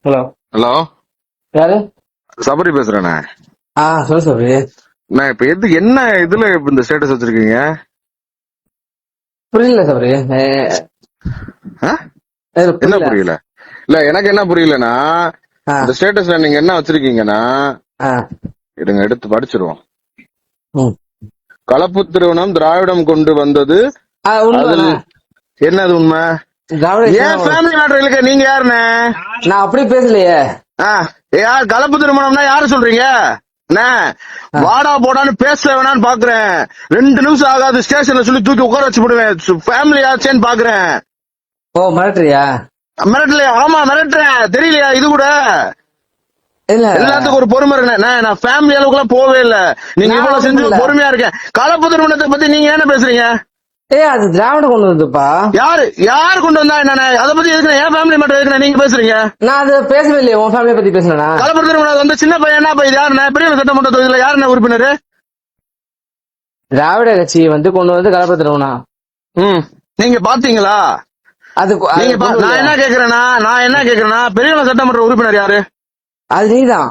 Hello. Hello, யாரு? சபரி பேசுறேண்ணே. சொல்லு சபரி. நான் இப்ப என்ன இதுல இந்த ஸ்டேட்டஸ் வச்சிருக்கீங்க? புரியல சபரி. ஆ? என்ன புரியல? இல்ல எனக்கு என்ன புரியலன்னா, இந்த ஸ்டேட்டஸ்ல நீங்க என்ன வச்சிருக்கீங்கன்னா, இருங்க எடுத்து படிச்சிருவோம். கலப்பு திருமணம் திராவிடம் கொண்டு வந்தது. அதில் என்னது உண்மை? ஏன் ஃபேமிலி மேட்டர் இல்ல? நீங்க யாருண்ணே? நான் அப்படி பேசலையே. யார் கலப்பு திருமணம்னா யாரு சொல்றீங்க? வாடா போடான்னு பேச வேணான்னு பாக்குறேன். 2 நிமிஷம் ஆகாது ஸ்டேஷன்ல சொல்லி தூக்கி உட்கார வச்சு விடுவேன். ஃபேமிலி ஆச்சேன்னு பாக்குறேன். ஓ மிரட்டுறியா? மிரட்டலையா? ஆமா மிரட்டுறேன். தெரியலையா இது கூட? இல்ல, எல்லாத்துக்கும் ஒரு பொறுமை இருக்கு. நான் ஃபேமிலி அளவுக்கு எல்லாம் போவே இல்ல. நீங்க இவ்வளவு செஞ்சு பொறுமையா இருக்கேன். கலப்பு திருமணத்தை பத்தி நீங்க என்ன பேசுறீங்க? அது திராவிடம் கொண்டு வந்ததுப்பா. யாரு கொண்டு வந்தா என்ன? அதை பத்தி எதுக்கு என் ஃபேமிலி மட்டும் எதுக்கு நீங்க பேசுறீங்க? நான் அது பேசவே இல்லையே. உன் ஃபேமிலியை பத்தி பேசுனா? கலப்பு திருமணம் வந்து சின்ன பையன் என்ன பையன்? யாருண்ணே? பெரிய சட்டமன்ற தொகுதியில யாருண்ணே உறுப்பினர்? திராவிட கட்சி வந்து கொண்டு வந்து கலப்பு திருமணம். நீங்க பாத்தீங்களா? நான் என்ன கேக்குறேன்னா பெரிய சட்டமன்ற உறுப்பினர் யாரு? அது நீதான்.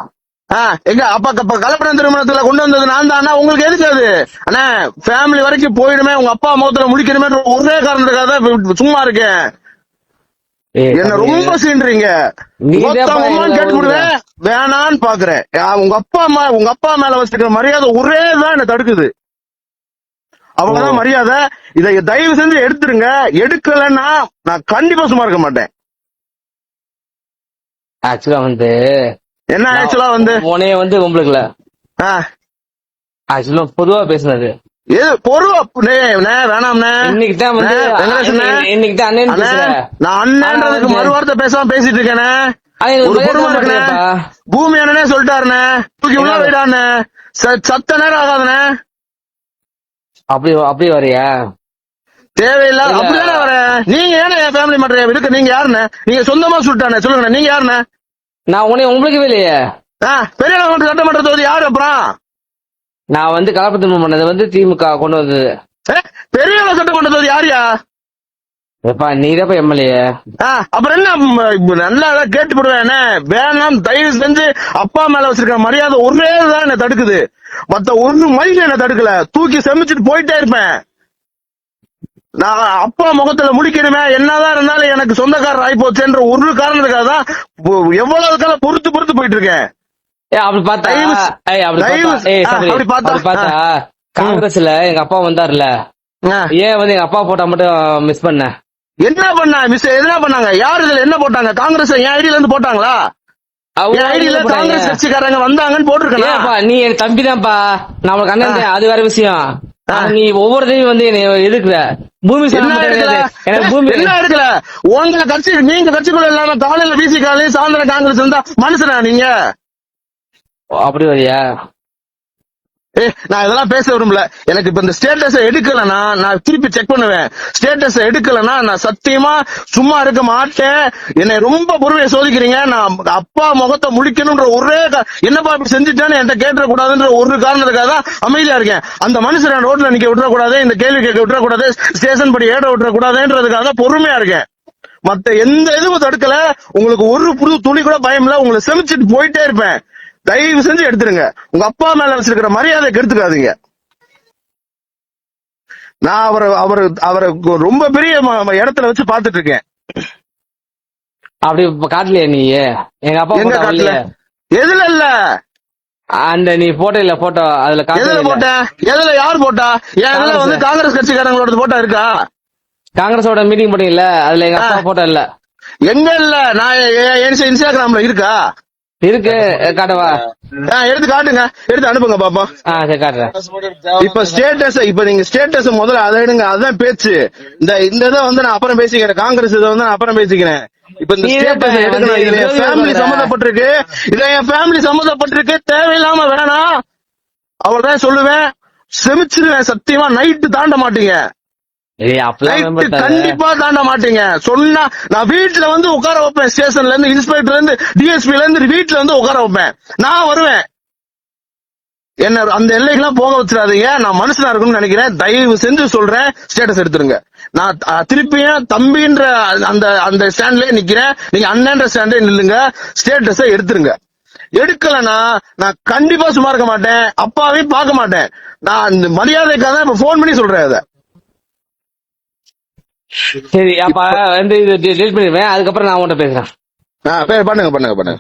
எங்க அப்பா கலப்படம் திருமணத்துல கொண்டு வந்தது நான் தான். உங்களுக்கு எதுக்கு அது? அண்ணா ஃபேமிலி வரைக்கும் போயிடுமே, உங்க அப்பா முகத்துல முடிக்கணுமே ஒரே காரணத்துக்காக தான் சும்மா இருக்கேன். என்ன ரொம்ப சீன்றீங்க. கேட்டு விடுவேன் வேணான்னு பாக்குறேன். உங்க அப்பா மேல வச்சிருக்கிற மரியாதை ஒரே தான் என்ன தடுக்குது. அவ்வளவுதான் மரியாதை. இதை தயவு செஞ்சு எடுத்துருங்க. எடுக்கலன்னா நான் கண்டிப்பா சும்மா இருக்க மாட்டேன். ஆக்சுவலா வந்து என்ன ஆக்சுவலா வந்து உனைய வந்து உங்களுக்குல ஆக்சுவலா பொதுவா பேசுனது வேணாம்ண்ணே. நான் அண்ணன்றதுக்கு மறுவார்த்தை பேசாம பேசிட்டு இருக்கேனே. பூமி அண்ணனே சொல்லிட்டாருண்ணே. தூக்கி உள்ள போயிடாண்ணே. சத்த நேரம் ஆகாதுண்ணே. அப்படி வரையா? தேவையில்லாத அப்படிதானே வரேன். நீங்க ஏன்னா என் ஃபேமிலி மேட்டர் இருக்கு? நீங்க யாருண்ணே? நீங்க சொந்தமா சொல்லிட்டானே சொல்லுங்க. நீங்க யாருண்ணே? நான் உங்களுக்கு இல்லையே. பெரிய சட்டமன்ற தொகுதி யாரு? அப்புறம் நான் வந்து கலப்பு திருமணம் பண்ணது வந்து திமுக கொண்டு வந்தது. பெரிய சட்டமன்ற தொகுதி யாரியா? நீதான் எம்எல்ஏ. அப்புறம் என்ன நல்லா கேட்டு போடுவேன். வேணாம் தயவு செஞ்சு அப்பா மேல வச்சிருக்க மரியாதை ஒரே தான் என்ன தடுக்குது. மத்த ஒண்ணு மைல் என்ன தடுக்கல. தூக்கி செமிச்சிட்டு போயிட்டே இருப்பேன். நான் அப்பா முகத்துல முடிக்கணுமே. என்னதான் இருந்தாலும் எனக்கு சொந்தக்காரர் ஆகி போச்சுன்ற ஒரு காரணத்துக்காக தான் எவ்வளவு காலம் பொறுத்து போயிட்டு இருக்கேன். காங்கிரஸ்ல எங்க அப்பா வந்தாருல, ஏன் வந்து எங்க அப்பா போட்டா மட்டும் மிஸ் பண்ண? என்ன பண்ண மிஸ்? என்ன பண்ணாங்க? யாரு இதுல என்ன போட்டாங்க? காங்கிரஸ் என் ஐடியில இருந்து போட்டாங்களா? ஐடியில காங்கிரஸ் கட்சிக்காரங்க வந்தாங்கன்னு போட்டிருக்கேன். நீ என் தம்பி தான்ப்பா. நம்மளுக்கு அண்ணன் அது வேற விஷயம். நீ ஒவ்வொருத்தையும் வந்து எடுக்கிற பூமி என்ன எடுக்கல. உங்க கட்சி நீங்க கட்சிக்குள்ள இல்லாம காலையில பிசி காலையில சாயந்தரம் காங்கிரஸ் இருந்தா மனுஷனா நீங்க? அப்படி வரியா? நான் இதெல்லாம் பேச விரும்பல. எனக்கு இப்ப இந்த ஸ்டேட்டஸ் எடுக்கலன்னா நான் திருப்பி செக் பண்ணுவேன். ஸ்டேட்டஸ் எடுக்கலன்னா நான் சத்தியமா சும்மா இருக்க மாட்டேன். என்னை ரொம்ப பொறுமையை சோதிக்கிறீங்க. நான் அப்பா முகத்தை முடிக்கணும்ன்ற ஒரே என்னப்பா இப்படி செஞ்சுட்டான்னு என்கிட்ட கேட்டுற கூடாதுன்ற ஒரு காரணத்துக்காக தான் அமைதியா இருக்கேன். அந்த மனுஷன் ரோட்ல நிக்க விட்டுறக்கூடாது, இந்த கேள்வி கேட்க விட்டுறக்கூடாது, ஸ்டேஷன் படி ஏட விட்டுறக்கூடாதுன்றதுக்காக பொறுமையா இருக்கேன். மத்த எந்த இதுவும் தடுக்கல. உங்களுக்கு ஒரு புது துளி கூட பயம் இல்ல. உங்களை செமிச்சிட்டு போயிட்டே இருப்பேன். தயவு செஞ்சு எடுத்துருங்க. உங்க அப்பா மேல வச்சிருக்கிற மரியாதை கெடுத்துக்காதீங்க. நான் அவரை ரொம்ப பெரிய இடத்துல வச்சு பாத்துட்டு இருக்கேன். அப்படி காட்டலையா நீ? எங்க அப்பா எங்க காட்டல? எதுல இல்ல? அந்த நீ போட்டோ இல்ல போட்டோ அதுல எதுல போட்ட? எதுல யார் போட்டா? இதுல வந்து காங்கிரஸ் கட்சிக்காரங்களோட போட்டோ இருக்கா? காங்கிரஸோட மீட்டிங் போட்டீங்கல்ல, அதுல எங்க அப்பா போட்டோ இல்ல. எங்க இல்ல? நான் இன்ஸ்டாகிராம்ல இருக்கா? இருக்கு, காட்டவா? எடுத்து காட்டுங்க. எடுத்து அனுப்புங்க பாப்போம். காட்டுறேன். இப்ப ஸ்டேட்டஸ் இப்ப நீங்க ஸ்டேட்டஸ் முதல்ல அதை எடுங்க. அதுதான் பேச்சு. இந்த இதை வந்து நான் அப்புறம் பேசிக்கிறேன். காங்கிரஸ் இதை வந்து நான் அப்புறம் பேசிக்கிறேன். இப்ப இந்த ஸ்டேட்டஸ் எடுக்கணும். இதுல என் ஃபேமிலி சம்மந்தப்பட்டிருக்கு. இதுல என் ஃபேமிலி சம்மந்தப்பட்டிருக்கு. தேவையில்லாம வேணாம். அவ்வளவுதான் சொல்லுவேன். செமிச்சிருவேன். சத்தியமா நைட்டு தாண்ட மாட்டீங்க. கண்டிப்பா தாண்ட மாட்டீங்க. சொன்னா நான் வீட்டுல வந்து உட்கார வைப்பேன். ஸ்டேஷன்ல இருந்து இன்ஸ்பெக்டர்ல இருந்து டிஎஸ்பில இருந்து வீட்டுல வந்து உட்கார வைப்பேன். நான் வருவேன். என்ன அந்த எல்லைக்கெல்லாம் போக வச்சிடாதீங்க. நான் மனுஷனா இருக்கும்னு நினைக்கிறேன். தயவு செஞ்சு சொல்றேன், ஸ்டேட்டஸ் எடுத்துருங்க. நான் திருப்பியும் தம்பின்ற அந்த அந்த ஸ்டாண்ட்லயே நிக்கிறேன். நீங்க அண்ணன்ற ஸ்டாண்ட்லயே நில்லுங்க. ஸ்டேட்டஸை எடுத்துருங்க. எடுக்கலனா நான் கண்டிப்பா சும்மா இருக்க மாட்டேன். அப்பாவையும் பார்க்க மாட்டேன். நான் இந்த மரியாதைக்காக தான் இப்ப போன் பண்ணி சொல்றேன் அத. சரி அப்ப வந்து இது டெலிட் பண்ணிடுவேன், அதுக்கப்புறம் நான் உன்கிட்ட பேசுறேன். பண்ணுங்க.